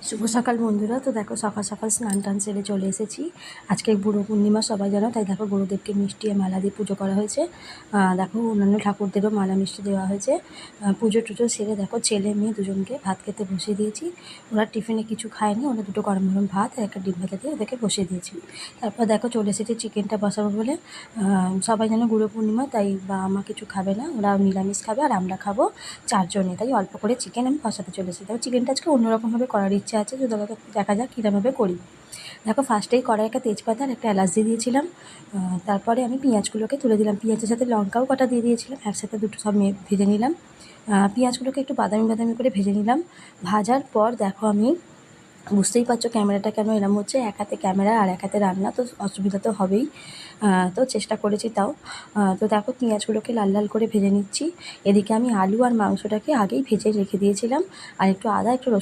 শুভ সকাল বন্ধুরা। তো দেখো সকাল সকাল স্নান টান সেরে চলে এসেছি। আজকে বুড়ো পূর্ণিমা সবাই জানো, তাই দেখো গুরুদেবকে মিষ্টি আর মালা দিয়ে পুজো করা হয়েছে। দেখো অন্যান্য ঠাকুরদেরও মালা মিষ্টি দেওয়া হয়েছে। পুজো টুজো সেরে দেখো ছেলে মেয়ে দুজনকে ভাত খেতে বসিয়ে দিয়েছি। ওরা টিফিনে কিছু খায়নি, ওরা দুটো গরম গরম ভাত আর একটা ডিম ভাজা দিয়ে ওদেরকে বসিয়ে দিয়েছি। তারপর দেখো চলে এসেছি চিকেনটা বসাবো বলে। সবাই জানো গুরু পূর্ণিমা, তাই বাবা মা কিছু খাবে না, ওরা নিরামিষ খাবে আর আমরা খাবো চারজনে, তাই অল্প করে চিকেন আমি বসাতে চলে এসেছি। তবে চিকেনটা আজকে অন্যরকমভাবে করার ইচ্ছা আছে, যদি দেখা যাক কীরকমভাবে করি। দেখো ফার্স্টেই কড়াই একটা তেজপাতা আর একটা এলাচ দিয়ে দিয়েছিলাম। তারপরে আমি পেঁয়াজগুলোকে তুলে দিলাম, পেঁয়াজের সাথে লঙ্কাও কটা দিয়ে দিয়েছিলাম, একসাথে দুটো সব ভেজে নিলাম। পেঁয়াজগুলোকে একটু বাদামি বাদামি করে ভেজে নিলাম। ভাজার পর দেখো আমি, বুঝতেই পারছো ক্যামেরাটা কেন এরম হচ্ছে, এক হাতে ক্যামেরা আর এক হাতে রান্না, তো অসুবিধা তো হবেই। তো চেষ্টা করেছি তাও। তো দেখো পেঁয়াজগুলোকে লাল লাল করে ভেজে নিচ্ছি। এদিকে আমি আলু আর মাংসটাকে আগেই ভেজে রেখে দিয়েছিলাম, আর একটু আদা একটু